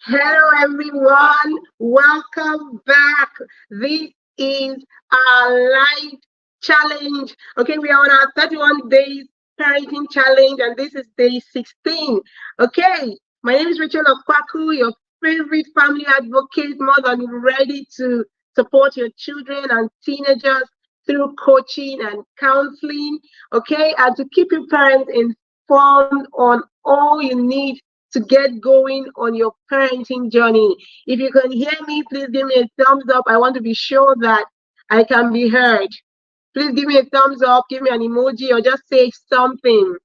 Hello, everyone. Welcome back. This is our live challenge. Okay, we are on our 31 days parenting challenge, and this is day 16. Okay, my name is Rachel Okwaku, your favorite family advocate, more than ready to support your children and teenagers through coaching and counseling. Okay, and to keep your parents informed on all you need to get going on your parenting journey. If you can hear me, please give me a thumbs up. I want to be sure that I can be heard. Please give me a thumbs up, give me an emoji, or just say something.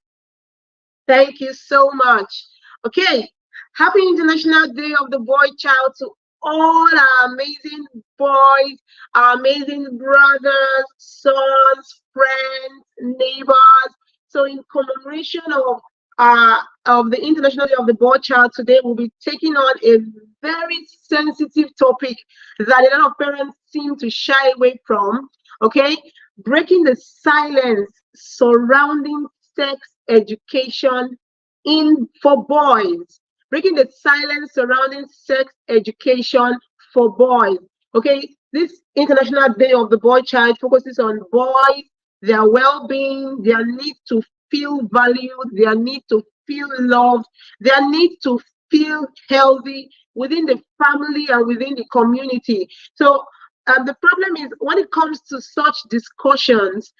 Thank you so much. Okay, happy International Day of the Boy Child to all our amazing boys, our amazing brothers, sons, friends, neighbors. So, in commemoration of the International Day of the Boy Child, today we'll be taking on a very sensitive topic that a lot of parents seem to shy away from. Okay, breaking the silence surrounding sex education in for boys. Breaking the silence surrounding sex education for boys. Okay, this International Day of the Boy Child focuses on boys, their well-being, their need to feel valued, their need to feel loved, their need to feel healthy within the family and within the community. So the problem is when it comes to such discussions,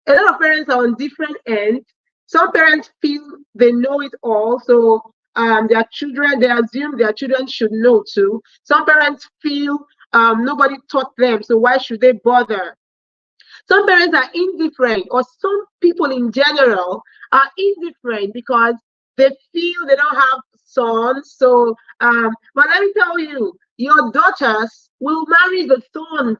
a lot of parents are on different ends. Some parents feel they know it all, so their children, they assume their children should know too. Some parents feel nobody taught them, so why should they bother? Some parents are indifferent, or some people in general are indifferent because they feel they don't have sons. So, but let me tell you, your daughters will marry the sons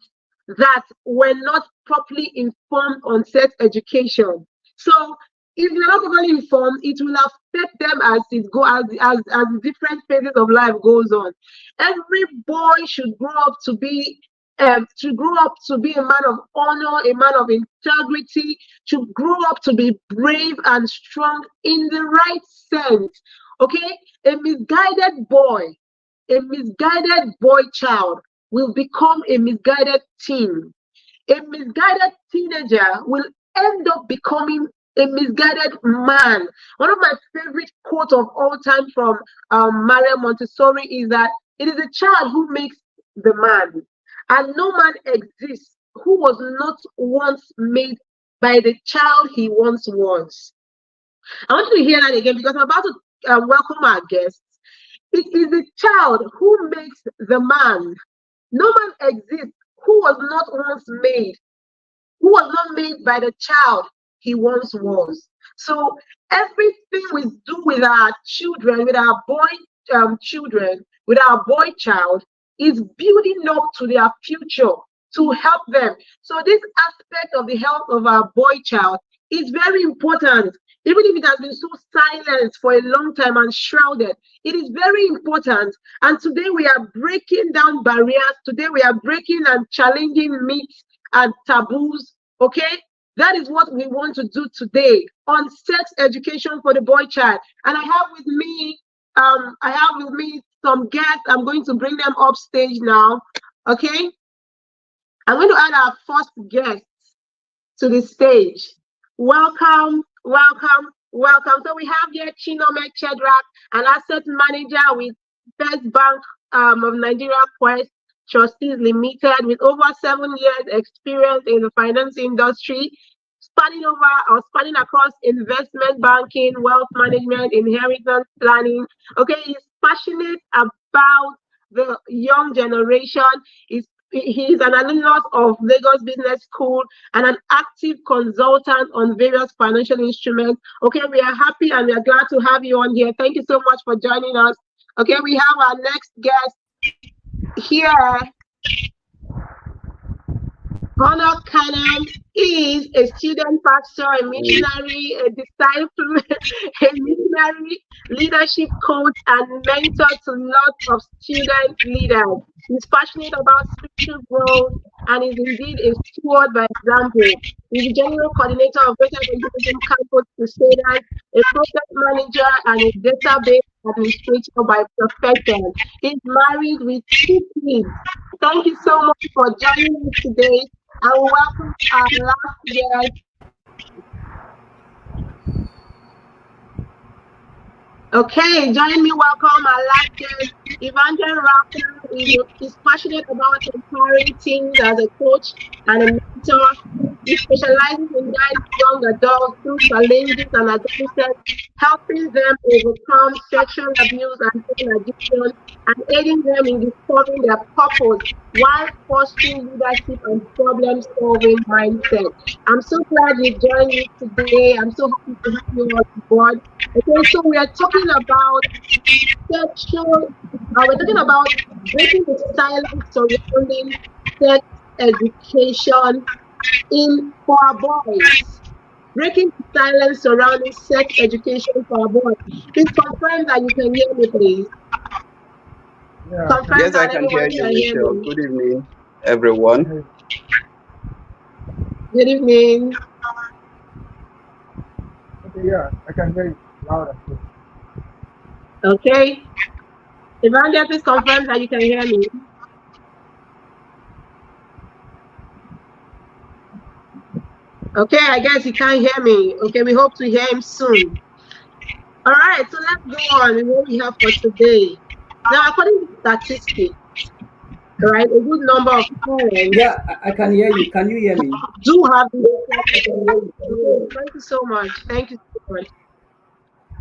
that were not properly informed on sex education. So, if you're not properly informed, it will affect them as it go as different phases of life goes on. Every boy should grow up to be a man of honor, a man of integrity, to grow up to be brave and strong in the right sense. Okay? A misguided boy child will become a misguided teen. A misguided teenager will end up becoming a misguided man. One of my favorite quotes of all time from Maria Montessori is that it is a child who makes the man, and no man exists who was not once made by the child he once was. I want you to hear that again because I'm about to welcome our guests. It is the child who makes the man. No man exists who was not once made, who was not made by the child he once was. So everything we do with our children, with our boy children, with our boy child, is building up to their future to help them. So this aspect of the health of our boy child is very important. Even if it has been so silent for a long time and shrouded, it is very important. And today we are breaking down barriers. Today we are breaking and challenging myths and taboos. Okay, that is what we want to do today on sex education for the boy child. And I have with me some guests. I'm going to bring them up stage now. Okay, I'm going to add our first guest to the stage. Welcome, welcome, welcome. So we have here Chinome Chedrak, an asset manager with First Bank of Nigeria Quest Trustees Limited, with over 7 years experience in the finance industry, spanning across investment banking, wealth management, inheritance planning. Okay, he's passionate about the young generation. He's an alumnus of Lagos Business School and an active consultant on various financial instruments. Okay, we are happy and we are glad to have you on here. Thank you so much for joining us. Okay, we have our next guest here. Honor Canham is a student pastor, a missionary, a disciple, a missionary, leadership coach, and mentor to lots of student leaders. He's passionate about spiritual growth and is indeed a steward by example. He's the general coordinator of Greater Evangelism Campus Crusaders, a process manager, and a database administrator by profession. He's married with 2 kids. Thank you so much for joining us today. I will welcome our last guest. Okay, join me. Welcome our last guest, Evangel Rapper. Is passionate about empowering teens as a coach and a mentor. He specializes in guiding young adults through challenges and adolescents, helping them overcome sexual abuse and teen addiction, and aiding them in discovering their purpose while fostering leadership and problem-solving mindset. I'm so glad you joined me today. I'm so happy to have you on board. Okay, so we are talking about sexual, we're talking about breaking the silence surrounding sex education in for our boys. Breaking the silence surrounding sex education for our boys. Please confirm that you can hear me, please. Yeah, I can. Confirm Yes, I that can hear everyone you, can hear Rachel. me. Good evening, everyone. Hey, Good evening. okay, yeah, I can hear you loud and clear. Okay. Evangel, please confirm that you can hear me. Okay, I guess he can't hear me. Okay, we hope to hear him soon. All right, so let's go on with what we have for today. Now, according to statistics, right, a good number of parents Yeah, I can hear you. Can you hear me? do have this. Okay, thank you so much. Thank you so much.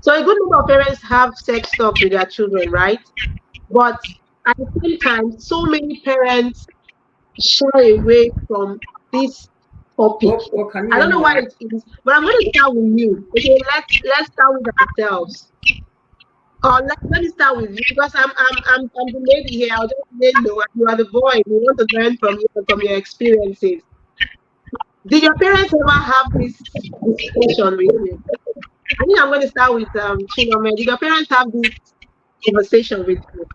So, a good number of parents have sex talks with their children, right? But at the same time, so many parents shy away from this topic. Oh, can you I hear don't me know why now? it is, but I'm going to start with you. Okay, let's start with ourselves. Let me start with you because I'm the lady here. I'll just say no. You are the boy. We want to learn from your experiences. Did your parents ever have this discussion with you? I think I'm going to start with Chinome. Did your parents have this conversation with you?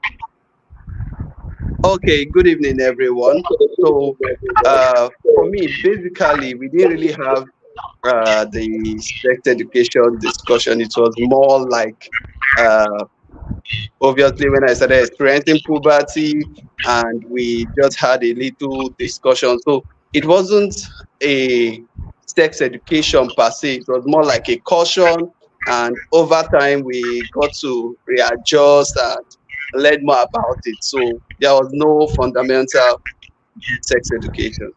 Okay, good evening, everyone. So, for me, basically, we didn't really have the sex education discussion. It was more like, uh, obviously, when I started experiencing puberty, and we just had a little discussion. So, it wasn't a sex education per se. It was more like a caution, and over time, we got to readjust and learn more about it. So, there was no fundamental sex education.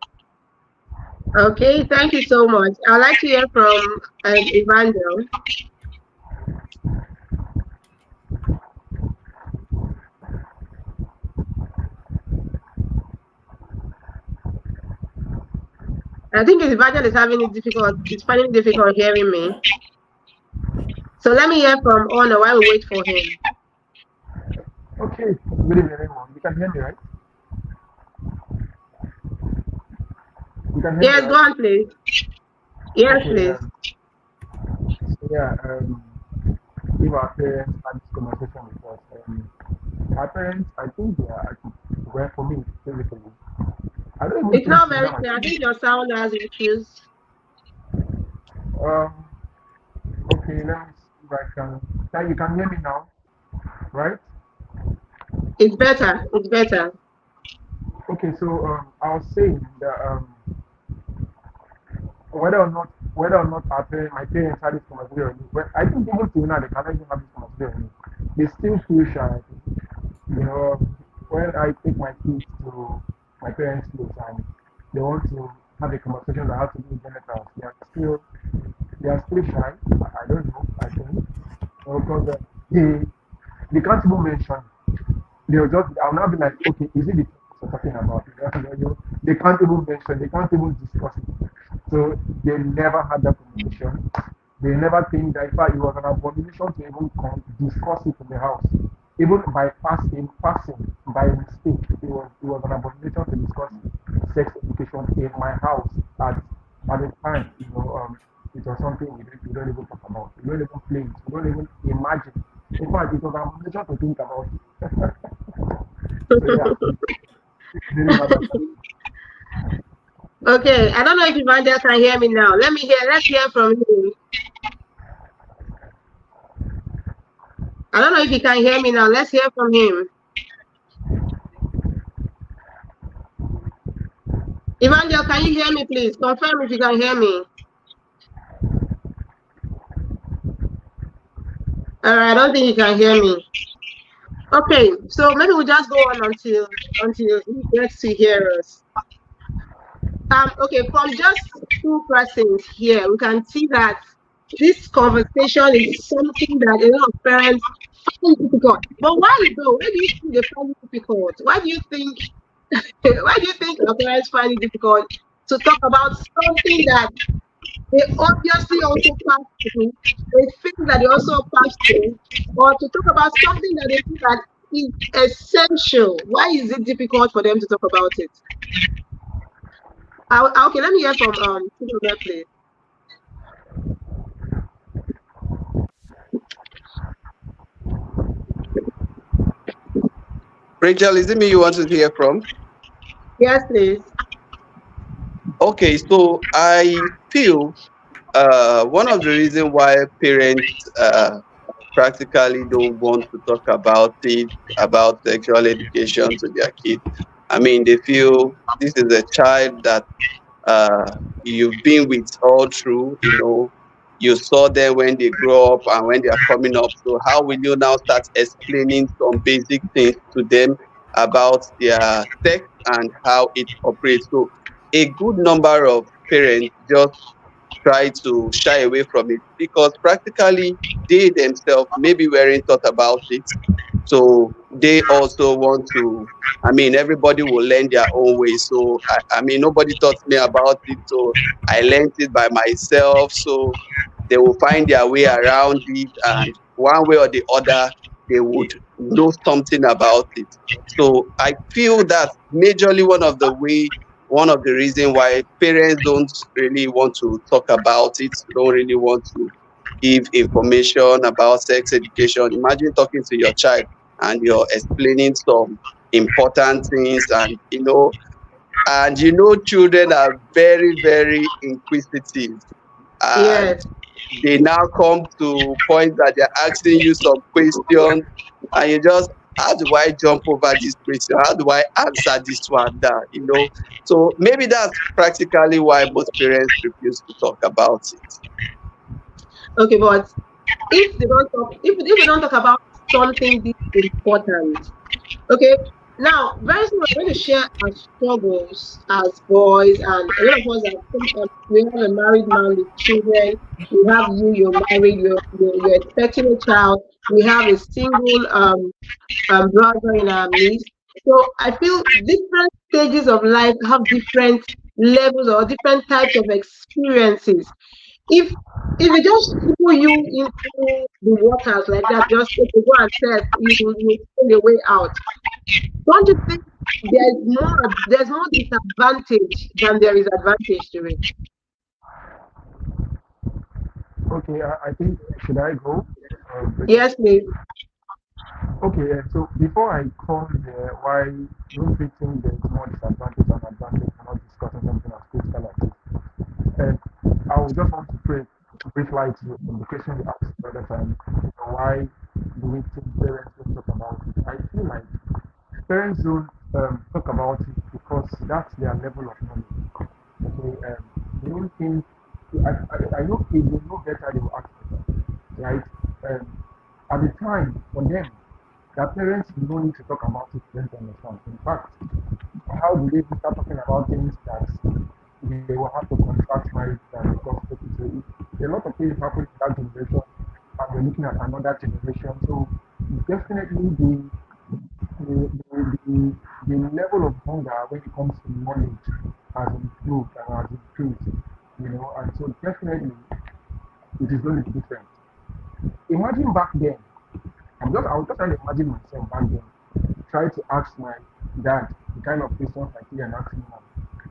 Okay, thank you so much. I'd like to hear from Evangel. I think Evangel is having it difficult. It's finding it difficult hearing me. So let me hear from Honor while we wait for him. Okay, good evening, everyone. You can hear me, right? You can hear me, Yes, go right? on, please. Yes, Okay, please. so yeah, if our parents had this conversation with us, our parents, I think they are, well, for me, basically, I don't even It's think not they very have a clear. I think conversation. your sound has issues. Um, okay, let me see if I can you can hear me now, right? It's better. It's better. Okay, so I was saying that whether or not my parents had this conversation with me, well, I think even till now they cannot even have this conversation with me. They still feel shy. You know, when I take my kids to my parents' place and they want to have a conversation that has to do with genitals, they are still shy. I don't know. I think because they can't even mention. They'll just I'll now be like, okay, is it the thing we're talking about? They can't even mention, they can't even discuss it. So they never had that conversation. They never think that in fact it was an abomination to even discuss it in the house. Even by passing, by mistake, it was an abomination to discuss sex education in my house at the time. It was something we don't even talk about. We don't even play it. We don't even imagine. In fact, it was an abomination to think about it. So yeah, they didn't have that. Okay, I don't know if Evangel can hear me now. Let's hear from him. I don't know if you can hear me now. Let's hear from him. Evangel, can you hear me, please? Confirm if you can hear me. I don't think you can hear me. Okay, so maybe we'll just go on until he gets to hear us. Okay, from just two persons here, we can see that this conversation is something that a lot of parents find difficult. But why though? Why do you think they find it difficult? Why do you think our parents find it difficult to talk about something that they obviously also pass through, they think that they also pass through, or to talk about something that they think that is essential? Why is it difficult for them to talk about it? Okay, let me hear from Chidobe, please. Rachel, is it me you want to hear from? Yes, please. Okay, so I feel one of the reasons why parents practically don't want to talk about it, about sexual education to their kids. I mean, they feel this is a child that you've been with all through, you saw them when they grow up and when they are coming up. So how will you now start explaining some basic things to them about their sex and how it operates? So a good number of parents just try to shy away from it because practically they themselves maybe weren't taught about it. So they also want to, I mean, everybody will learn their own way. So, I mean, nobody taught me about it. So I learned it by myself. So they will find their way around it. And one way or the other, they would know something about it. So I feel that majorly one of the reasons why parents don't really want to talk about it, don't really want to give information about sex education. Imagine talking to your child and you're explaining some important things, and children are very, very inquisitive, and Yes. they now come to point that they're asking you some questions, and you just, how do I jump over this question? How do I answer this one? So maybe that's practically why most parents refuse to talk about it. Okay, but if we don't talk about something this important, okay. Now, very soon we're going to share our struggles as boys, and a lot of us we have a married man with children. We have you're married, you're expecting a child. We have a single brother in our midst. So I feel different stages of life have different levels or different types of experiences. If we just throw you into the waters like that, just take a go and test, you find a way out. Don't you think there's more disadvantage than there is advantage to it? Okay, I think, should I go? Yes, please. Okay, so before I come there, why don't you think there's more disadvantage than advantage for not discussing something as critical like this? And I would just want to brief light on the question you asked the other time. Why do we think parents don't talk about it? I feel like parents don't talk about it because that's their level of knowledge. Okay, they don't think. I know kids, they know better, they will ask better, right? Um, at the time, for them, their parents don't need to talk about it for them to understand. In fact, how do they start talking about things that they will have to contract marriage and because a lot of things happen in that generation and we're looking at another generation. So definitely the level of hunger when it comes to knowledge has improved and has increased, and so definitely it is going to be different. Imagine back then, I was just trying to imagine myself back then, try to ask my dad the kind of questions like he and asking now.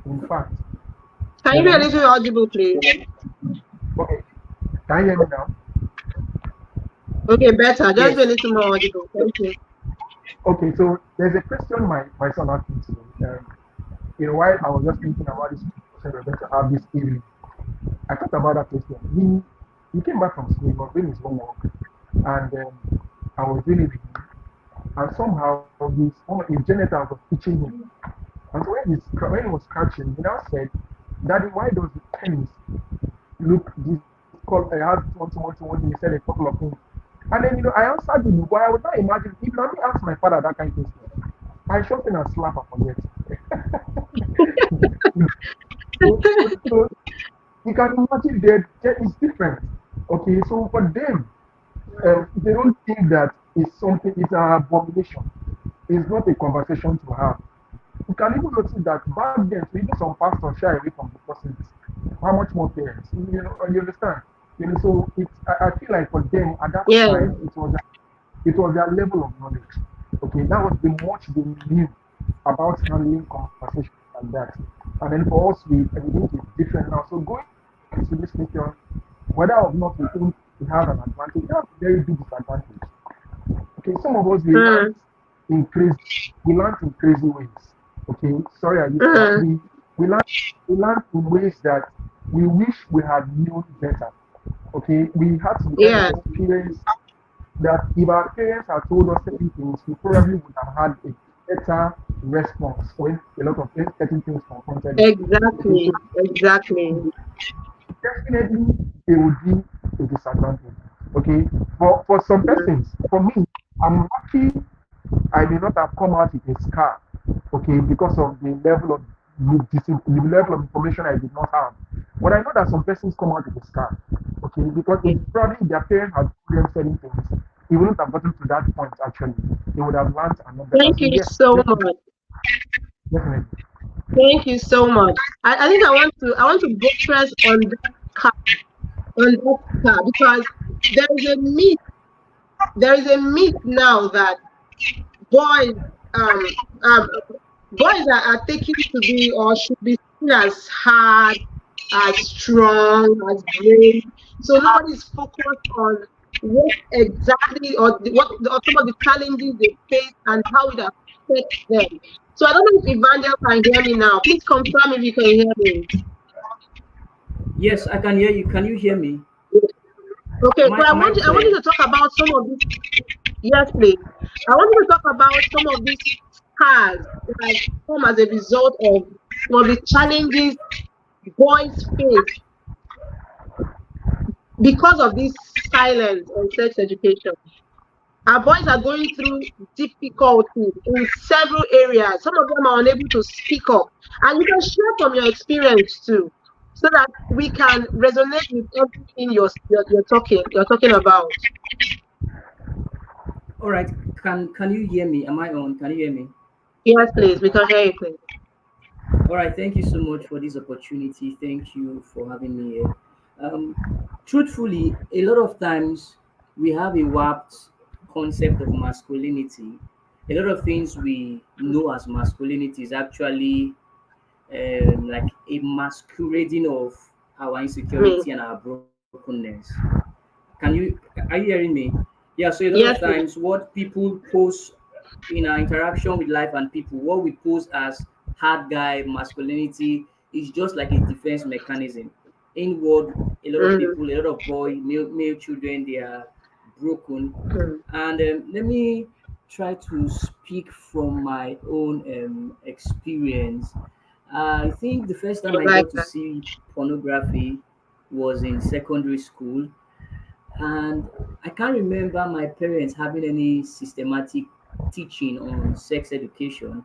In fact, Can you there be were a no. little audible, please? Okay, can you hear me now? Okay, better. Just Yes. be a little more audible. Thank you. Okay, so there's a question my son asked me today. While I was just thinking about this question we're going to have this evening, I thought about that question. He came back from school, he was doing his homework, and I was doing it with him, and somehow his janitor was teaching him. And so when he was scratching, he now said, "Daddy, why does the penis look this color? I had one. He said a couple of things. And then, I answered him, but I would not imagine if let me ask my father that kind of thing. I shot him and slap and forget. So you can imagine that is different. Okay, so for them, they don't think that it's something, it's an abomination. It's not a conversation to have. You can even notice that back then, so even some pastors shy away from discussing this. How much more parents? You understand? So I feel like for them at that Yeah. time, it was their level of knowledge. Okay, that was the much they knew about handling conversations like that. And then for us, we think it's different now. So going into this question, whether or not we think it has an advantage, it has a very big disadvantage. Okay, some of us Mm, in crazy, we learn in crazy ways. Okay, sorry I used that. mm, We learn in ways that we wish we had known better. Okay, we had some kind of yeah, experience that if our parents had told us certain things, we probably would have had a better response when a lot of certain things confronted us. Okay, so exactly, exactly. definitely it would be a disadvantage. Okay, for some Mm, persons, for me, I'm lucky I may not have come out with a scar. Okay, because of the level of information I did not have. But I know that some persons come out with a scar. Okay, because yeah. if probably their parents had told them certain things, it wouldn't have gotten to that point actually. They would have learned and known better. Thank So you yes, so definitely, much. definitely. Thank you so much. I think I want to buttress on that car because there is a myth there is a myth now that boys um um boys are taken to be or should be seen as hard, as strong, as brave. So nobody's focused on what exactly or some of the challenges they face and how it affects them. So I don't know if Evangel can hear me now. Please confirm if you can hear me. Yes, I can hear you. Can you hear me? Okay, so I Am I want you, I want you clear? to talk about some of these. Yes, please. I want you to talk about some of these scars that come as a result of some of the challenges boys face because of this silence on sex education. Our boys are going through difficulties in several areas. Some of them are unable to speak up. And you can share from your experience too, so that we can resonate with everything you're talking about. All right. Can you hear me? Am I on? Can you hear me? Yes, please. We can hear you, please. All right. Thank you so much for this opportunity. Thank you for having me here. Um, Truthfully, a lot of times we have a warped concept of masculinity. A lot of things we know as masculinity is actually like a masquerading of our Me. insecurity and our brokenness. Are you hearing me? Yeah, so a lot of Yes, times please. what people post in our interaction with life and people, what we post as hard guy masculinity is just like a defense mechanism. Inward, a lot of Mm, people, a lot of male children, they are broken. mm. And let me try to speak from my own experience. I think the first time I I like got to that. see pornography was in secondary school, and I can't remember my parents having any systematic teaching on sex education.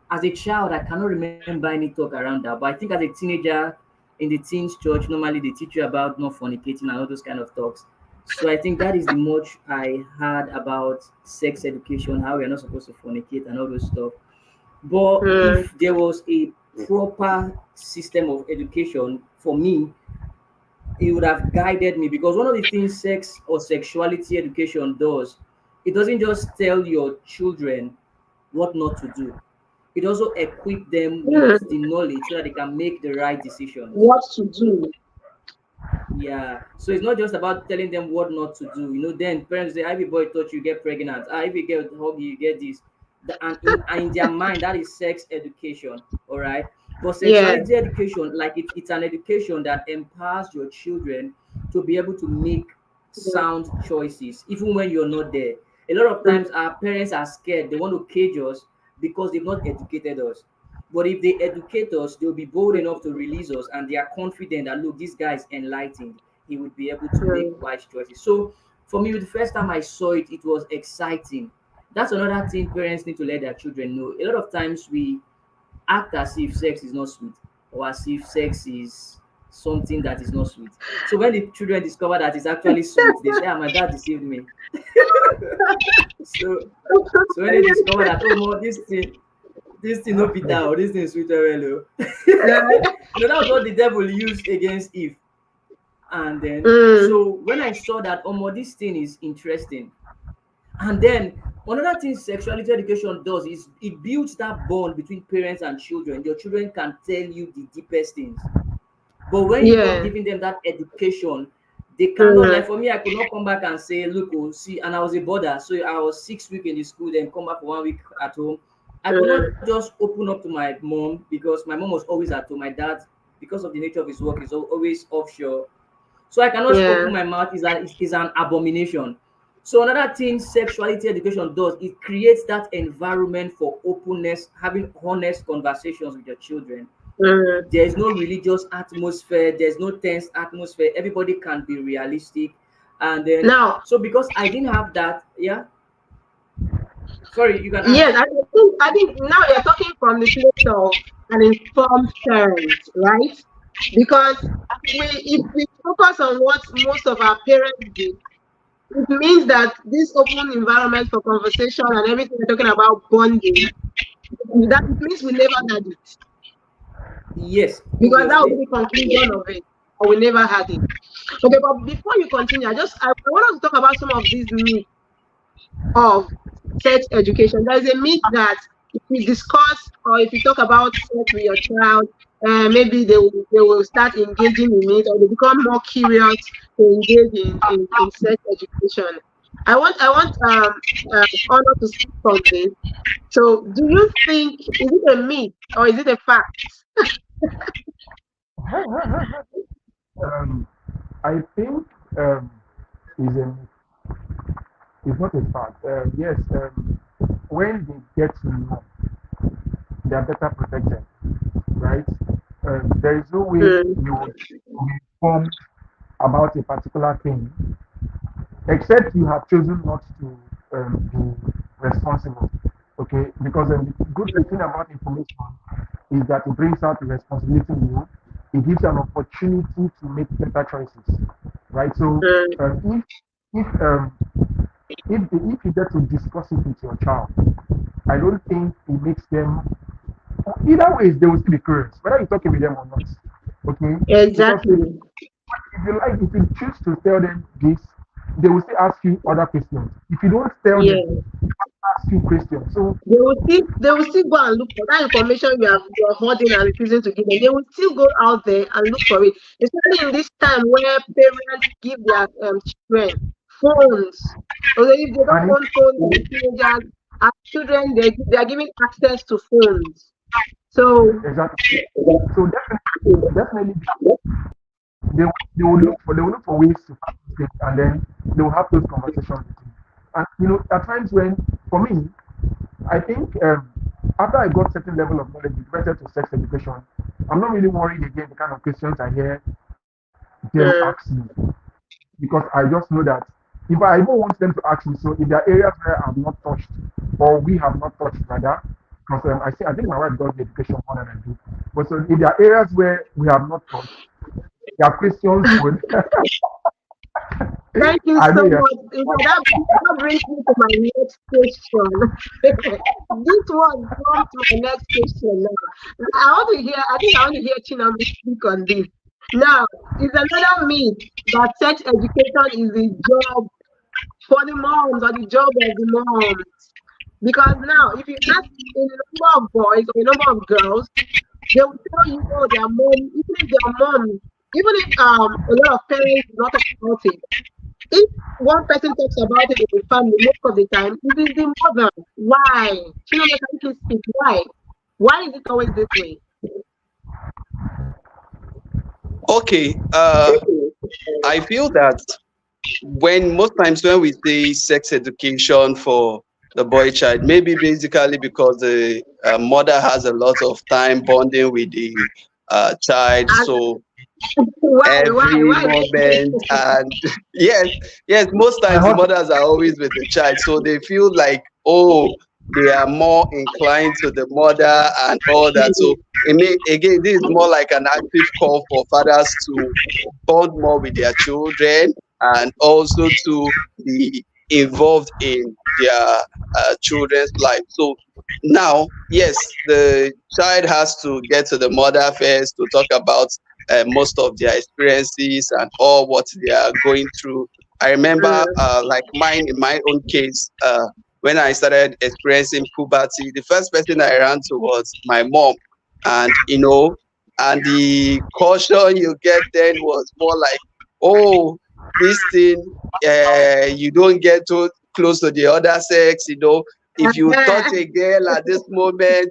As a child, I cannot remember any talk around that, but I think as a teenager in the teens church, normally they teach you about not fornicating and all those kind of talks. So I think that is the much I heard about sex education, how we're not supposed to fornicate and all those stuff. But Mm, if there was a proper system of education for me, it would have guided me, because one of the things sex or sexuality education does, it doesn't just tell your children what not to do. It also equip them with mm. the knowledge so that they can make the right decisions. What to do? Yeah. So it's not just about telling them what not to do. Then parents say, "If a boy touch you, get pregnant. If you get hug you, get this." And in their mind, that is sex education. All right. But Yeah. sexuality education, like it's an education that empowers your children to be able to make sound choices, even when you're not there. A lot of times, our parents are scared. They want to cage us because they've not educated us. But if they educate us, they'll be bold enough to release us, and they are confident that look, this guy is enlightened. He would be able to make wise choices. So, for me, the first time I saw it, it was exciting. That's another thing parents need to let their children know. A lot of times we act as if sex is not sweet, or as if sex is something that is not sweet. So when the children discover that it's actually sweet, they say, "Ah, my dad deceived me." So, so when they discover that, oh, no, this thing no bitter, or this thing is sweet, well, oh. That was what the devil used against Eve. And then, so when I saw that, oh, no, this thing is interesting. And then another thing sexuality education does is it builds that bond between parents and children. Your children can tell you the deepest things. But when you're not Yeah. giving them that education, they cannot, like for me, I could not come back and say, look, oh, see, and I was a boarder. So I was 6 weeks in the school, then come back for 1 week at home. I could not just open up to my mom because my mom was always at home. My dad, because of the nature of his work, is always offshore. So I cannot Yeah. open my mouth. Is an abomination. So another thing sexuality education does, it creates that environment for openness, having honest conversations with your children. Mm. There's no religious atmosphere, there's no tense atmosphere. Everybody can be realistic. And then, Now, so because I didn't have that, yeah. Sorry, you can yes, ask. I think now you're talking from the place of an informed parent, right? Because if we focus on what most of our parents did, it means that this open environment for conversation and everything we're talking about bonding, that it means we never had it. Yes, Because that would obviously. be the conclusion of it. Or we never had it. Okay, but before you continue, I want us to talk about some of these myths of sex education. There is a myth that if we discuss or if you talk about sex with your child, maybe they will start engaging in it or they become more curious to engage in sex education. I want Honor to speak on this. So, do you think is it a myth or is it a fact? um, I think is a is not a fact. Yes, when they get to know, they are better protected, right? There is no way Mm, you would be informed about a particular thing, except you have chosen not to be responsible. Okay, because the good thing about information is that it brings out the responsibility in you. It gives you an opportunity to make better choices, right? So mm, um, if um, if you get to discuss it with your child, I don't think it makes them. Either ways, they will still be curious, whether you're talking with them or not. Okay, because exactly. if you like, if you choose to tell them this, they will still ask you other questions. If you don't tell them, Yeah. ask you questions. So They will still go and look for that information you're holding and refusing to give them. They will still go out there and look for it, especially in this time where parents give their children phones. Although if they don't and own phones as teenagers, as children they are given access to phones. So exactly. So definitely they will look for ways to find things, and then they will have those conversations with you. And at times when for me, I think after I got certain level of knowledge related to sex education, I'm not really worried again the kind of questions I hear them ask mm, me, because I just know that if I even want them to ask me, so if there are areas where I've not touched or we have not touched rather, because I think my wife does the education more than I do. But so if there are areas where we have not touched, their questions would thank you I so know you're much. In fact, that brings me to my next question. This one comes to my next question now. I think I want to hear Chinami speak on this. Now, is another myth that sex education is the job for the moms or the job of the moms. Because now, if you ask a number of boys or a number of girls, they will tell you, oh, their mom, even if a lot of parents do not talk about it, if one person talks about it in the family most of the time, it is the mother. Why? Chinonso, can you please speak? Why? Why is it always this way? Okay, I feel that when most times when we say sex education for the boy child, maybe basically because the mother has a lot of time bonding with the child, And so every why? moment and yes, yes, most My times the husband, mothers are always with the child, so they feel like, oh, they are more inclined to the mother and all that. So it may, again, this is more like an active call for fathers to bond more with their children and also to be involved in their children's life. So now, yes, the child has to get to the mother first to talk about most of their experiences and all what they are going through. I remember, like mine, in my own case, when I started experiencing puberty, the first person I ran to was my mom. And, and the caution you get then was more like, oh, this thing, you don't get too close to the other sex, if you touch a girl at this moment,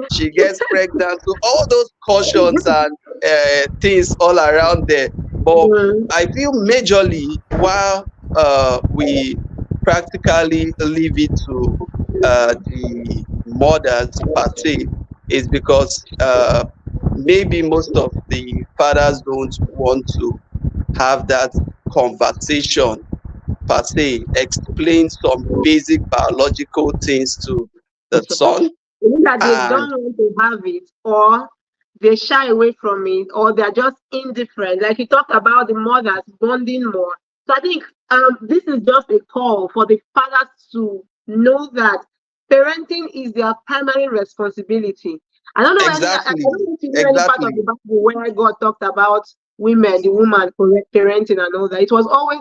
she gets pregnant. So all those cautions and things all around there. But I feel majorly while we practically leave it to the mothers per se, is because maybe most of the fathers don't want to have that conversation per se, explain some basic biological things to the son. Is it that they And don't want to have it, or they shy away from it, or they're just indifferent? Like you talked about the mothers bonding more. So I think this is just a call for the fathers to know that parenting is their primary responsibility. I exactly, don't know if you know any part of the exactly. Bible where God talked about women, the woman parenting and all that. It was always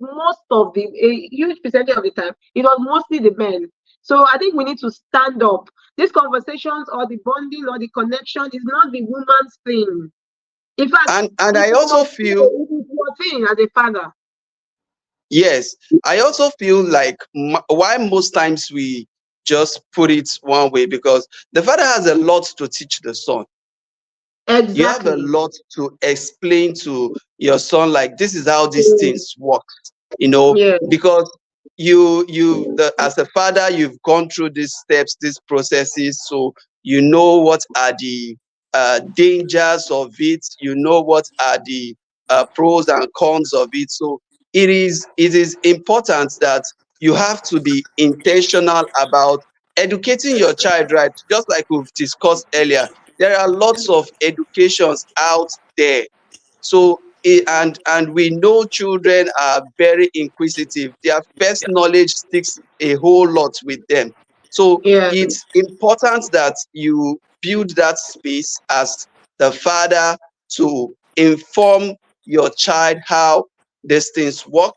most of the a huge percentage of the time, it was mostly the men. So I think we need to stand up. These conversations or the bonding or the connection is not the woman's thing. In fact, And it I also is feel, your thing as a father. yes, I also feel like why most times we just put it one way, because the father has a lot to teach the son. You have a Exactly. lot to explain to your son, like this is how these things work, you know Yeah. because as a father, you've gone through these steps, these processes, so you know what are the dangers of it, you know what are the pros and cons of it. So it is important that you have to be intentional about educating your child, right? Just like we've discussed earlier, there are lots of educations out there. So and we know children are very inquisitive. Their first knowledge sticks a whole lot with them. So Yeah. it's important that you build that space as the father to inform your child how these things work,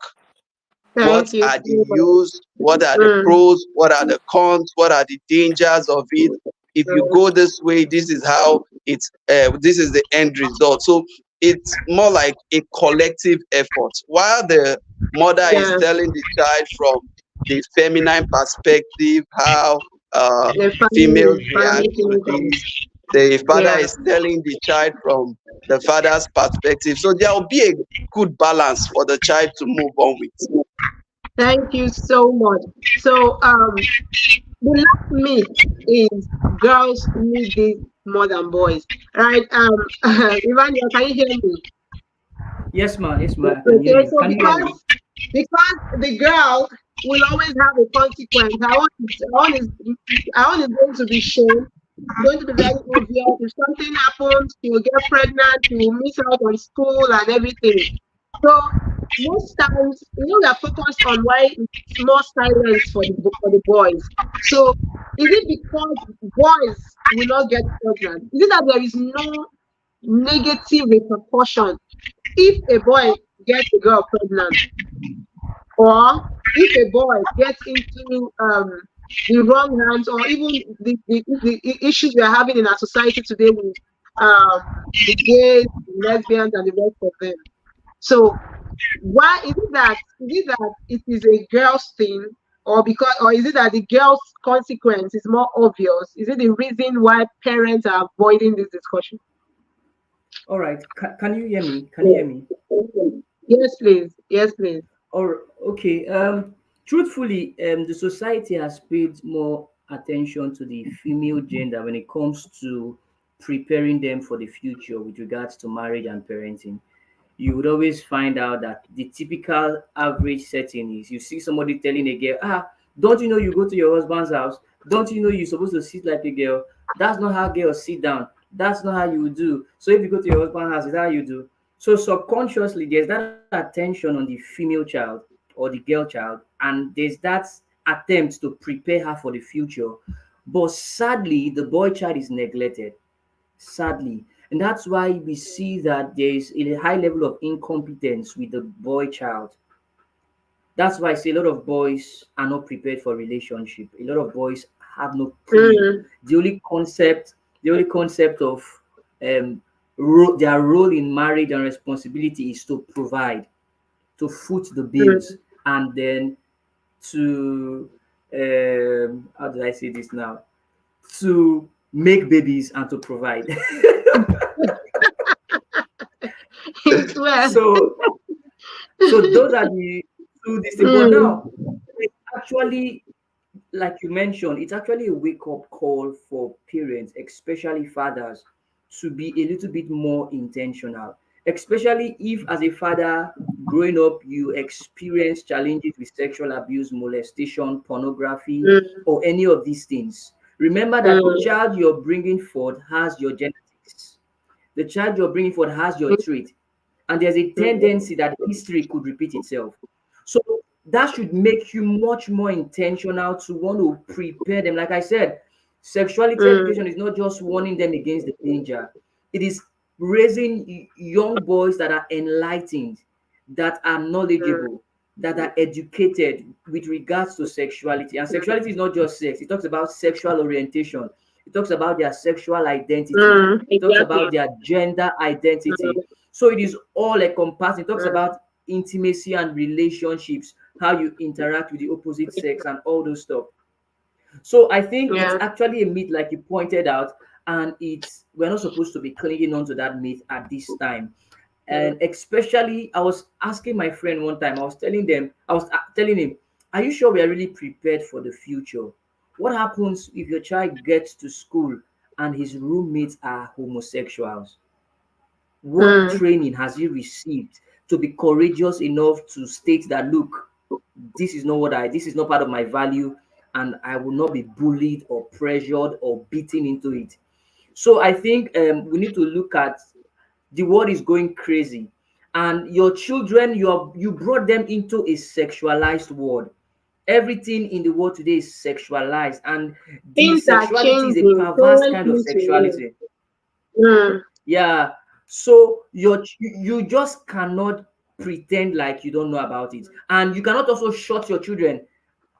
what Thank you are the so much. use, what are the Mm, pros, what are the cons, what are the dangers of it. If you mm, go this way, this is how this is the end result. So it's more like a collective effort, while the mother is yeah. telling the child from the feminine perspective how The females react family to kingdom. this. The father Yeah. is telling the child from the father's perspective, so there will be a good balance for the child to move on with. Thank you so much. So the last myth is girls need this more than boys. Right? Emmanuel, can you hear me? Yes, ma. Yes, ma. I can hear Okay, you. so Can you hear me? because the girl will always have a consequence. Her own is going to be shown. It's going to be very obvious. If something happens, she will get pregnant, she will miss out on school and everything. So most times, we are focused on why it's more silence for the boys. So is it because boys will not get pregnant? Is it that there is no negative repercussion if a boy gets a girl pregnant, or if a boy gets into the wrong hands, or even the issues we are having in our society today with the gays, the lesbians, and the rest of them? So why is it that it is a girl's thing, or is it that the girl's consequence is more obvious? Is it the reason why parents are avoiding this discussion? All right. Can you hear me? Can you hear me? Yes, please. Yes, please. Or okay, truthfully, the society has paid more attention to the female gender when it comes to preparing them for the future with regards to marriage and parenting. You would always find out that the typical average setting is you see somebody telling a girl, don't you know you go to your husband's house? Don't you know you're supposed to sit like a girl? That's not how girls sit down. That's not how you do. So if you go to your husband's house, it's how you do. So subconsciously, there's that attention on the female child or the girl child, and there's that attempt to prepare her for the future. But sadly, the boy child is neglected, sadly. And that's why we see that there is a high level of incompetence with the boy child. That's why I say a lot of boys are not prepared for relationship. A lot of boys have no clue. Mm, The only concept, the only concept of um, their role in marriage and responsibility is to provide, to foot the bills, mm, and then to how do I say this now? To make babies and to provide. it's well. So so those are the two these things. But Mm, now it's actually, like you mentioned, it's actually a wake-up call for parents, especially fathers, to be a little bit more intentional. Especially if as a father growing up you experience challenges with sexual abuse, molestation, pornography, mm, or any of these things. Remember that the mm, child you're bringing forth has your genetics. The child you're bringing forward has your trait, and there's a mm, tendency that history could repeat itself. So that should make you much more intentional to want to prepare them. Like I said, sexuality education mm, is not just warning them against the danger, it is raising young boys that are enlightened, that are mm, knowledgeable, that are educated with regards to sexuality. And sexuality is not just sex, it talks about sexual orientation, it talks about their sexual identity, it talks exactly. about their gender identity. Mm, So it is all encompassing. It talks mm, about intimacy and relationships, how you interact with the opposite sex, and all those stuff. So I think it's yeah. actually a myth, like you pointed out, and it's we're not supposed to be clinging on to that myth at this time. Mm, And especially, I was asking my friend one time. I was telling him, "Are you sure we are really prepared for the future? What happens if your child gets to school and his roommates are homosexuals? What mm, training has he received to be courageous enough to state that, look, this is not part of my value, and I will not be bullied or pressured or beaten into it." So I think we need to look at the world is going crazy, and your children, you brought them into a sexualized world. Everything in the world today is sexualized, and the things are sexuality is a changing perverse kind of currently to you. sexuality. Mm, Yeah. So you just cannot pretend like you don't know about it. And you cannot also shut your children.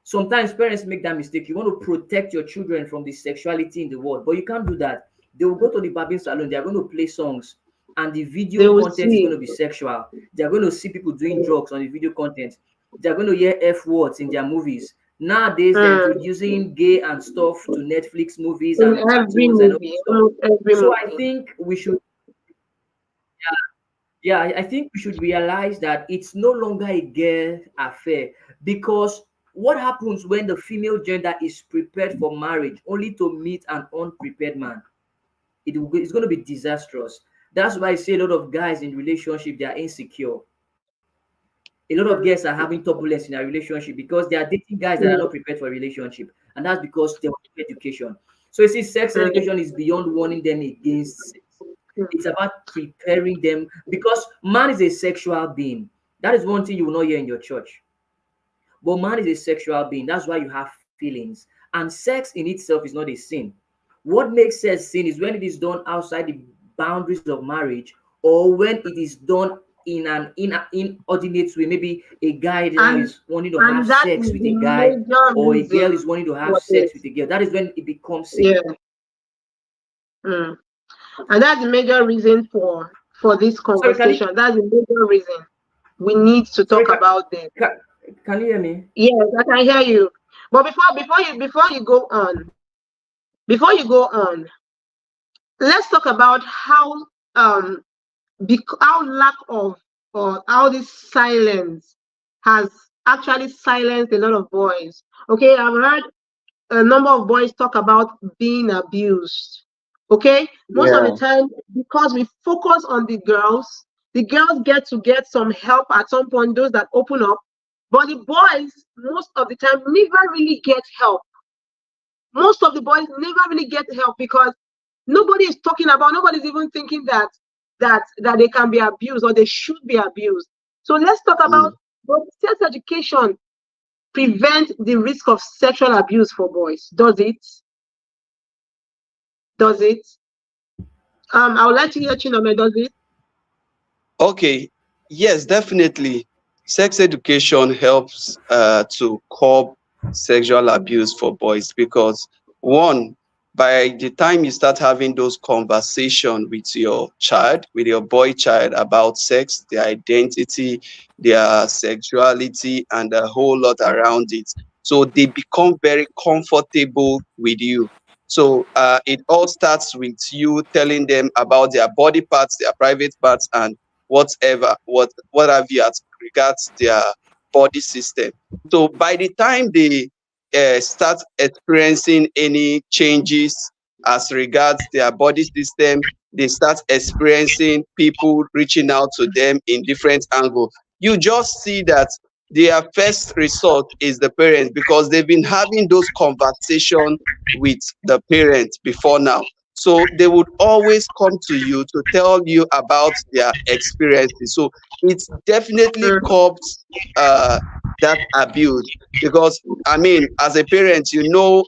Sometimes parents make that mistake. You want to protect your children from the sexuality in the world, but you can't do that. They will go to the barbing salon, they are going to play songs, and the they video will content is going see. to be sexual. They are going to see people doing drugs on the video content. They are going to hear F words in their movies. Nowadays, they're Mm, introducing gay and stuff to Netflix movies in and every cartoons and all movie, that stuff. almost every So I movie. think we should, yeah, I think we should realize that it's no longer a girl affair, because what happens when the female gender is prepared for marriage only to meet an unprepared man? It's going to be disastrous. That's why I say a lot of guys in relationship, they are insecure. A lot of Mm, girls are having turbulence in a relationship because they are dating guys that are not mm, prepared for a relationship, and that's because there was no education. So you see, sex education is beyond warning them against sex. mm, It's about preparing them, because man is a sexual being. That is one thing you will not hear in your church. But man is a sexual being. That's why you have feelings. And sex in itself is not a sin. What makes sex sin is when it is done outside the boundaries of marriage, or when it is done in an inordinate way. Maybe a guy now and is wanting to have and that sex is with the a guy, major or a girl is reason wanting to have for sex this. with a girl. That is when it becomes sin. Yeah. Mm. And that's the major reason for this Sorry, can you conversation. That's the major reason we need to sorry talk about this. can, can you hear me? Yes, I can hear you. But before you go on, let's talk about how how lack of or how this silence has actually silenced a lot of boys. Okay, I've heard a number of boys talk about being abused. Okay, most of the Yeah. time, because we focus on the girls get some help at some point, those that open up, but the boys, most of the time, never really get help. Most of the boys never really get help because nobody is talking about, nobody's even thinking that they can be abused or they should be abused. So let's talk about, Mm. but sex education prevent the risk of sexual abuse for boys. Does it? Does it? I would like to hear Chinome, does it? Okay, yes, definitely. Sex education helps to curb sexual abuse for boys because, one, by the time you start having those conversation with your child, with your boy child about sex, their identity, their sexuality, and a whole lot around it, so they become very comfortable with you. So it all starts with you telling them about their body parts, their private parts, and whatever, what have you as regards their body system. So by the time they start experiencing any changes as regards their body system, they start experiencing people reaching out to them in different angles. You just see that their first resort is the parents because they've been having those conversations with the parents before now. So they would always come to you to tell you about their experiences. So it's definitely Mm, curbs that abuse because I mean, as a parent, you know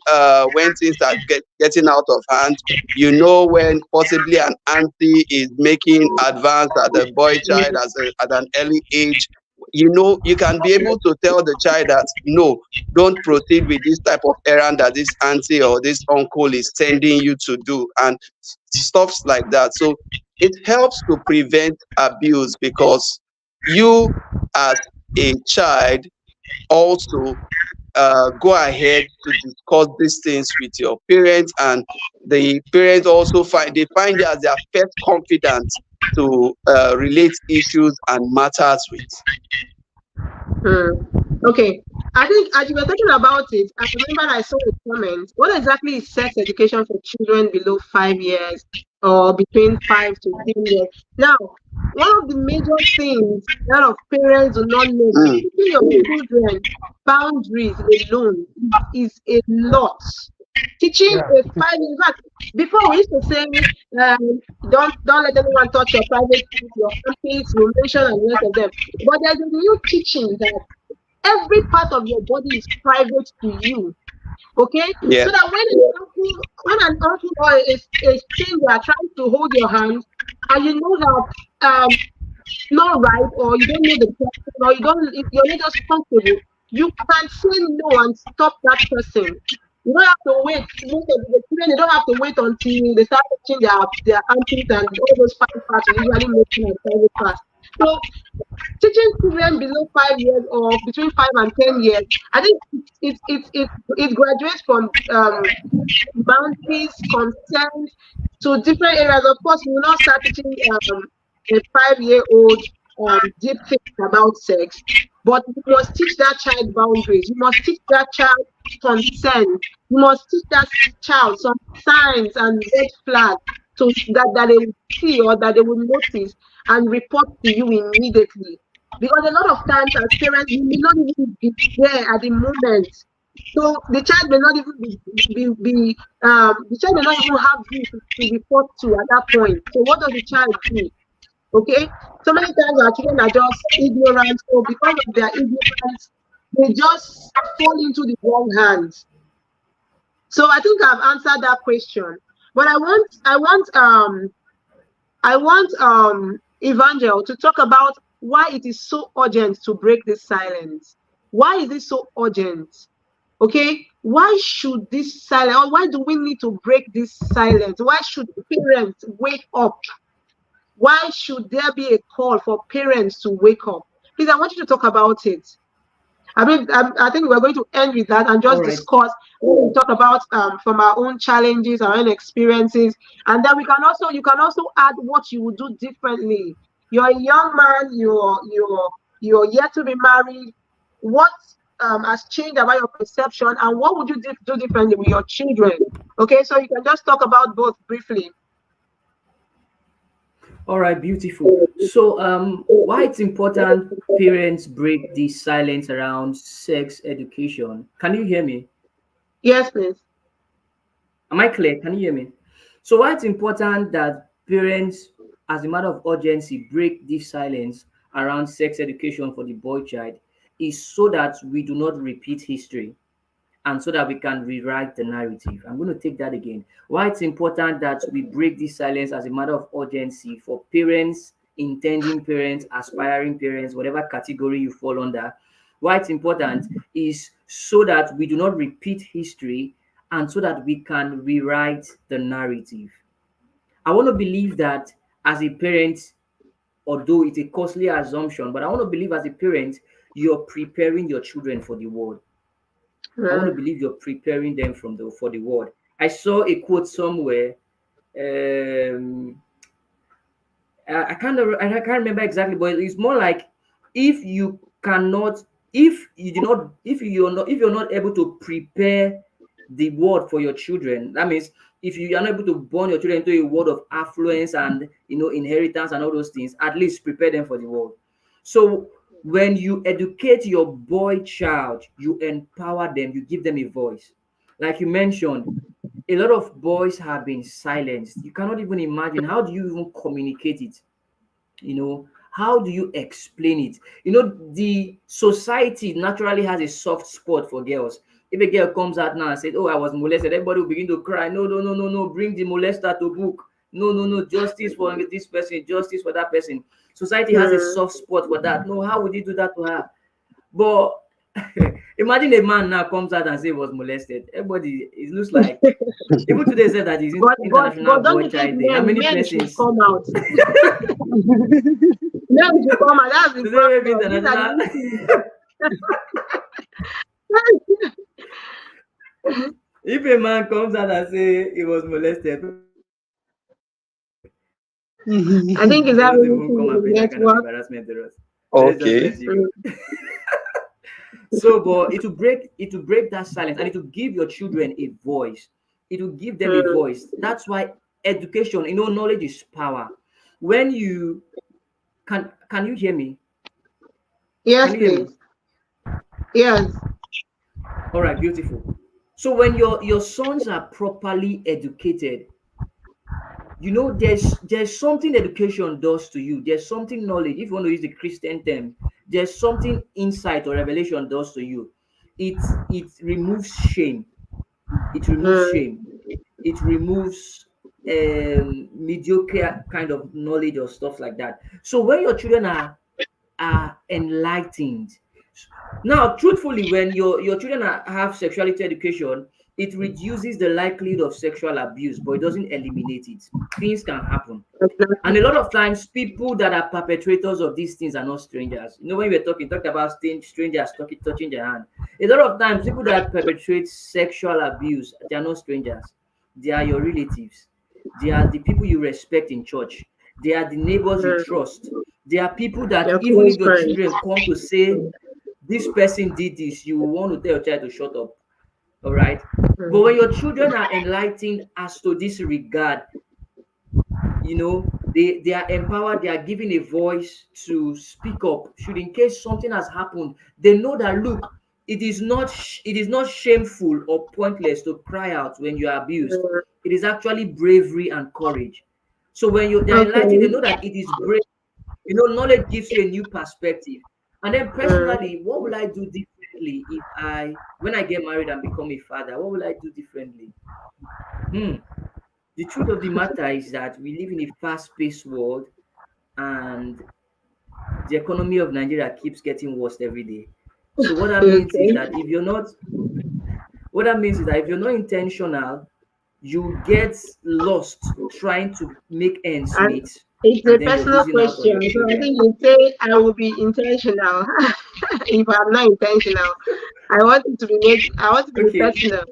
when things are getting out of hand. You know when possibly an auntie is making advance at the boy child at an early age. You know, you can be able to tell the child that no, don't proceed with this type of errand that this auntie or this uncle is sending you to do, and stuffs like that. So it helps to prevent abuse because you, as a child, also go ahead to discuss these things with your parents, and the parents also find you as their first confidant to relate issues and matters with. mm. Okay. I think as you were talking about it, I remember I saw a comment. What exactly is sex education for children below 5 years or between 5 to 10 years? Now, one of the major things a lot of parents do not know that Mm, teaching your children boundaries alone is a lot. Teaching Yeah, a it is. 5 years, in fact, before we used to say, don't let anyone touch your private part, your armpits, you mention and the rest of them. But there's a new teaching that every part of your body is private to you. Okay, yeah. so that when an uncle or a stranger are trying to hold your hand, and you know that it's not right, or you don't know the person, or you're not just comfortable, you can say no and stop that person. You don't have to wait. Most of the children, they don't have to wait until they start touching their armpits and all those fine parts we usually mention as private parts. So teaching children below 5 years or between 5 and 10 years, I think it graduates from boundaries, consent to different areas. Of course, we will not start teaching a 5-year-old deep things about sex, but you must teach that child boundaries. You must teach that child consent. You must teach that child some signs and red flags to that they will see or that they will notice and report to you immediately. Because a lot of times as parents, we may not even be there at the moment. So the child may not even the child may not even have you to report to at that point. So what does the child do? Okay. So many times our children are just ignorant. So because of their ignorance, they just fall into the wrong hands. So I think I've answered that question. But I want Evangel to talk about why it is so urgent to break this silence. Why is it so urgent? Okay, why should this silence, or why do we need to break this silence? Why should parents wake up? Why should there be a call for parents to wake up? Please, I want you to talk about it. I think we're going to end with that and All just right. discuss. We talk about from our own challenges, our own experiences, and then you can also add what you would do differently You're a young man, you're yet to be married. What has changed about your perception, and what would you do differently with your children? Okay, so you can just talk about both briefly. All right, beautiful. So, why it's important parents break the silence around sex education? Can you hear me? Yes, please. Am I clear? Can you hear me? So, why it's important that parents, as a matter of urgency, break this silence around sex education for the boy child is so that we do not repeat history and so that we can rewrite the narrative. I'm going to take that again. Why it's important that we break this silence as a matter of urgency for parents, intending parents, aspiring parents, whatever category you fall under. Why it's important is so that we do not repeat history and so that we can rewrite the narrative. I want to believe that as a parent, although it's a costly assumption, but I want to believe as a parent, you're preparing your children for the world. I want to Mm, believe you're preparing them for the world. I saw a quote somewhere. Um, I can't remember exactly, but it's more like if you cannot, if you're not able to prepare the world for your children, that means if you are not able to born your children into a world of affluence and inheritance and all those things, at least prepare them for the world. So when you educate your boy child, you empower them, you give them a voice. Like you mentioned, a lot of boys have been silenced. You cannot even imagine, how do you even communicate it? How do you explain it? The society naturally has a soft spot for girls. If a girl comes out now and says, "Oh, I was molested," everybody will begin to cry. No, no, no, no, no, bring the molester to book. No, no, no, justice for this person, justice for that person. Society has a mm. soft spot for that. No, how would you do that to her? But imagine a man now comes out and say he was molested. Everybody, it looks like, even today said that it's But International don't Boy you think Child Day. How many men should persons? come out? Men should come out. That's the Today maybe problem. These are the international. new things. If a man comes out and say he was molested, people will just say, "Oh, he's just embarrassing." I think it's Don't happening even come to and the bring that kind of network. embarrassment to us. Let's just Okay. continue. So, but it will break that silence, and it will give your children a voice. It will give them a Mm. voice. That's why education, knowledge is power. When you can you hear me? Yes, Can you hear me? please. Yes. All right, beautiful. So when your sons are properly educated, there's something education does to you. There's something knowledge, if you want to use the Christian term, there's something insight or revelation does to you. It removes shame. It removes Mm. shame. It removes mediocre kind of knowledge or stuff like that. So when your children are enlightened. Now, truthfully, when your children have sexuality education, it reduces the likelihood of sexual abuse, but it doesn't eliminate it. Things can happen. And Exactly. a lot of times, people that are perpetrators of these things are not strangers. When we were talked about strangers touching their hand. A lot of times, people that perpetrate sexual abuse, they are not strangers. They are your relatives. They are the people you respect in church. They are the neighbors you Mm. trust. They are people that Your even close if your friends. children come to say, "This person did this," you will want to tell your child to shut up. All right. But when Mm. your children are enlightened as to this regard, they are empowered, they are given a voice to speak up should in case something has happened. They know that, look, it is not shameful or pointless to cry out when you are abused. Mm. It is actually bravery and courage. So when they're enlightened, they Okay. know that it is brave. Knowledge gives you a new perspective. And then Mm. personally, what will I do differently if when I get married and become a father? What will I do differently? Hmm. The truth of the matter is that we live in a fast-paced world, and the economy of Nigeria keeps getting worse every day. So Okay. what that means is that if you're not intentional, you get lost trying to make ends And meet, it's a and then you're personal losing out on question. your So I children. think you say I will be intentional. If I'm not intentional, I want it to be Okay, personal.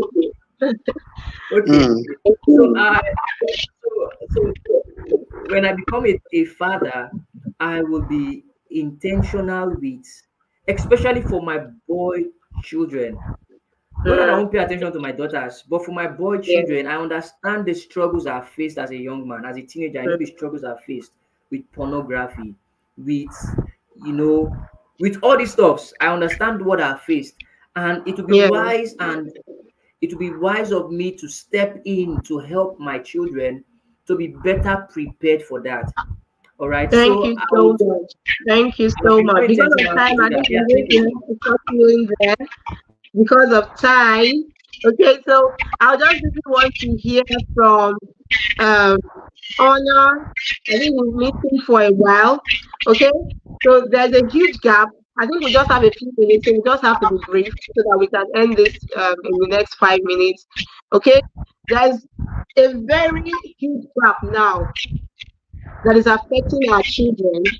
okay. Mm. So I so when I become a father, I will be intentional with, especially for my boy children. Not that I Mm, won't pay attention to my daughters, but for my boy yeah. children, I understand the struggles I've faced as a young man, as a teenager. I know the Mm, struggles I've faced with pornography, with, you know, with all these stuffs. I understand what I've faced. And yeah. it will be wise of me to step in to help my children to be better prepared for that. All right. Thank you so much. Thank you I would so be more much. Because of intentional to time, do I that. think Yeah, I'm going thank you to so have much. to stop you in there because of time. Okay, so I'll just really want to hear from um, Honor. I think we've missing for a while. Okay, so there's a huge gap. I think we just have a few minutes, so we just have to be brief so that we can end this in the next 5 minutes. Okay, there's a very huge gap now that is affecting our children.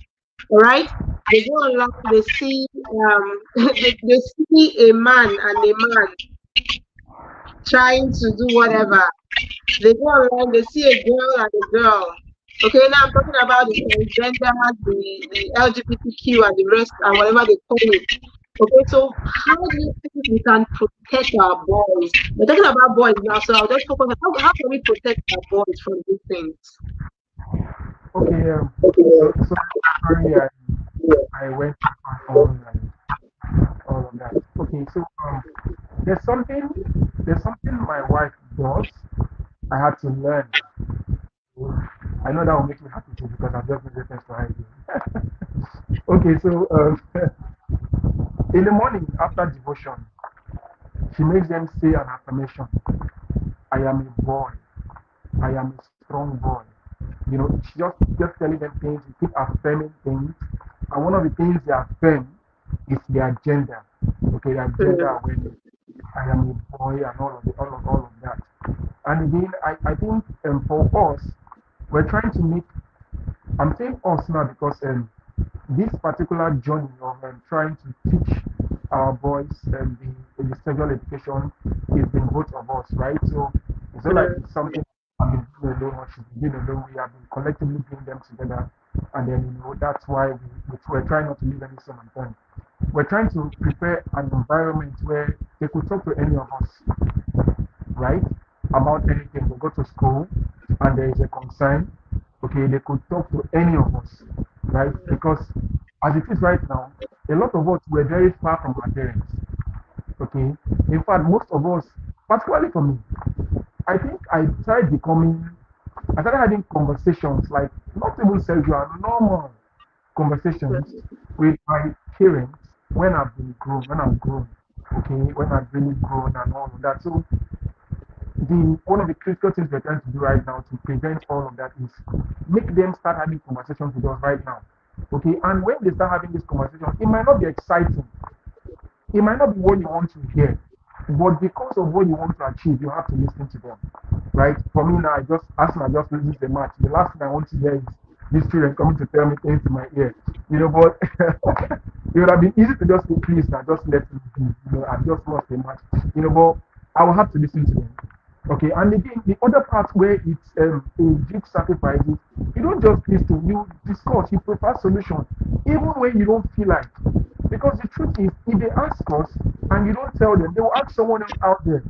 All right, they go online, they see they see a man and a man trying to do whatever. They go online, they see a girl and a girl. Okay, now I'm talking about the transgenders, the LGBTQ and the rest and whatever they call it. Okay, so how do you think we can protect our boys? We're talking about boys now, so I'll just focus on how can we protect our boys from these things? Okay, so sorry, I went to my phone and all of that. Okay, so there's something there's something my wife does. I had to learn. I know that will make me happy too because I've just made reference to hygiene. Okay, so in the morning after devotion, she makes them say an affirmation. I am a boy. I am a strong boy. You know, she just telling them things. We keep affirming things, and one of the things they affirm is their gender. Okay, their gender Mm, awareness. I am a boy, and all of that. And again, I think for us, we're trying to make. I'm saying us now because this particular journey of trying to teach our boys the sexual education is been both of us, right? So it's not like mm, it's something I've been doing alone or she's been doing alone. We have been collectively doing them together, and then that's why we're trying not to leave any stone unturned. We're trying to prepare an environment where they could talk to any of us, right? About anything. They go to school and there is a concern, okay, they could talk to any of us, right? Because as it is right now, a lot of us were very far from our parents, okay? In fact, most of us, particularly for me, I think I started having conversations like not even sexual, normal conversations mm, with my parents when I'm grown, okay, when I've really grown and all of that. So the one of the critical things we're trying to do right now to prevent all of that is make them start having conversations with us right now. Okay, and when they start having this conversation, it might not be exciting, it might not be what you want to hear, but because of what you want to achieve, you have to listen to them. Right? For me now, I just Arsenal just loses the match. The last thing I want to hear is these children coming to tell me things in my ear. But it would have been easy to just say, please now, just let me be. I've just lost the match. But I will have to listen to them. Okay, and again, the other part where it's a big sacrifice is you don't just listen, you discuss, you prepare solutions, even when you don't feel like. Because the truth is, if they ask us and you don't tell them, they will ask someone else out there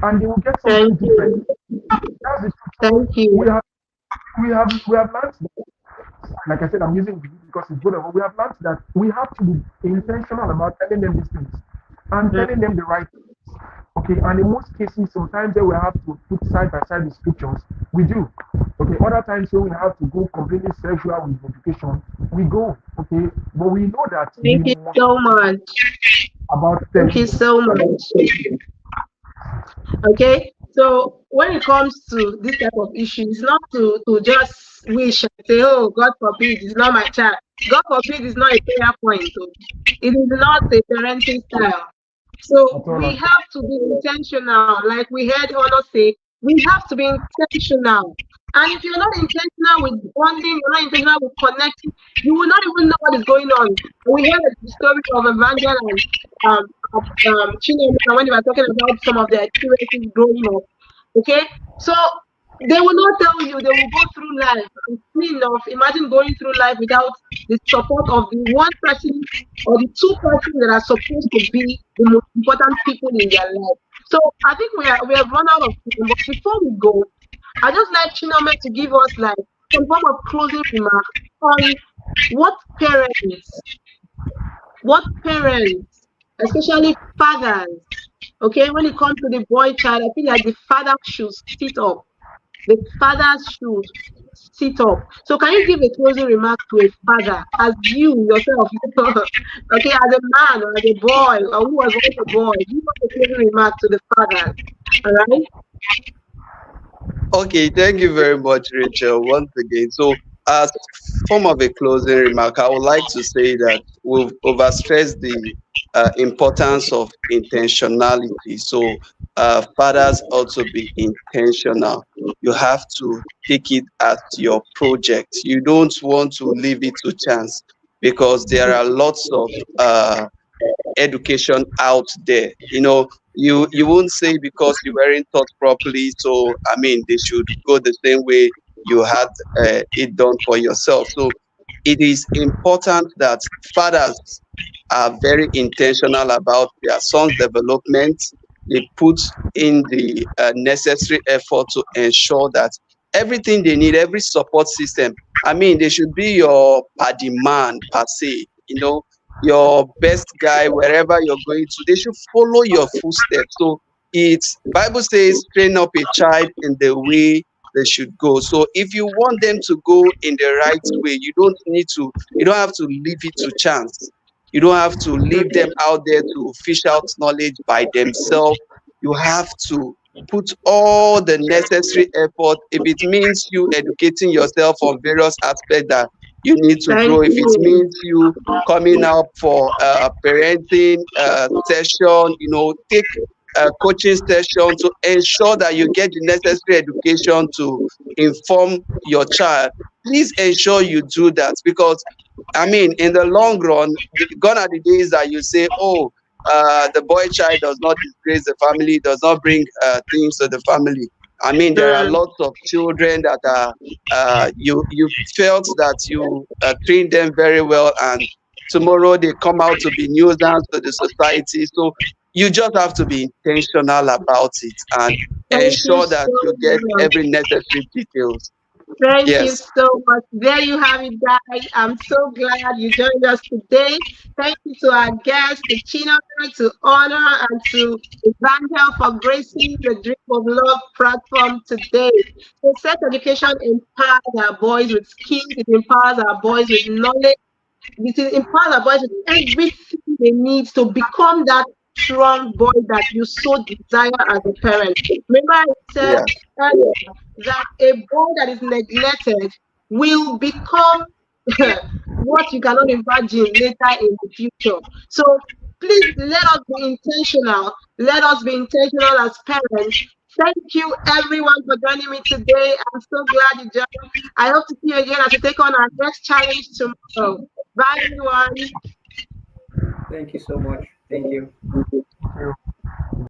and they will get something thank different. you. That's the truth. So Thank you. we have learned that, like I said, I'm using we because it's good. We have learned that we have to be intentional about telling them these things and Mm, telling them the right things. Okay, and in most cases, sometimes we have to put side by side the scriptures. We do. Okay, other times when we have to go completely sexual with education, we go. Okay, but we know that we thank you must so much. about Thank telling you them. so much. Okay, so when it comes to this type of issue, it's not to just wish and say, oh, God forbid, it's not my child. God forbid is not a prayer point. Oh. It is not a parenting style. So At all, we at have to be intentional. Like we heard Honor say, we have to be intentional. And if you're not intentional with bonding, you're not intentional with connecting, you will not even know what is going on. We heard the story of Evangel and um, Chinema when they were talking about some of their experiences growing up. Okay, so they will not tell you. They will go through life. It's funny enough. Imagine going through life without the support of the one person or the two persons that are supposed to be the most important people in their life. So I think we have run out of time. But before we go, I just like Chiname to give us like some form of closing remark on what parents, what parents, especially fathers, okay, when it comes to the boy child, I feel like the father should sit up. The fathers should sit up. So can you give a closing remark to a father as you yourself, okay, as a man or as a boy or who was once a boy, give us a closing remark to the fathers. All right? Okay, thank you very much, Rachel, once again. So, as form of a closing remark, I would like to say that we've overstressed the importance of intentionality. So, fathers also be intentional. You have to take it as your project. You don't want to leave it to chance because there are lots of education out there. You won't say because you weren't taught properly, so I mean they should go the same way you had it done for yourself. So it is important that fathers are very intentional about their son's development. They put in the necessary effort to ensure that everything they need, every support system, I mean, they should be your paddy man per se, your best guy wherever you're going to. They should follow your footsteps. So it's Bible says, train up a child in the way they should go. So if you want them to go in the right way, you don't have to leave it to chance. You don't have to leave them out there to fish out knowledge by themselves. You have to put all the necessary effort. If it means you educating yourself on various aspects that you need to Thank grow, if it you. means you coming up for parenting session, take a coaching session to ensure that you get the necessary education to inform your child. Please ensure you do that because I mean, in the long run, gone are the days that you say, "Oh, the boy child does not disgrace the family, does not bring things to the family." I mean, there are Mm, lots of children that are you felt that you trained them very well, and tomorrow they come out to be nuisance to the society. So you just have to be intentional about it and thank you ensure that so you get much. every necessary details. Thank you Yes. so much. There you have it, guys. I'm so glad you joined us today. Thank you to our guests, to Chino, to Honor, and to Evangel for gracing the Dream of Love platform today. So, sex education empowers our boys with skills, it empowers our boys with knowledge, it empowers our boys with everything they need to become that strong boy that you so desire as a parent. Remember, I said Yeah. earlier that a boy that is neglected will become what you cannot imagine later in the future. So please let us be intentional. Let us be intentional as parents. Thank you everyone for joining me today. I'm so glad you joined. I hope to see you again as we take on our next challenge tomorrow. Bye everyone. Thank you so much. Thank you.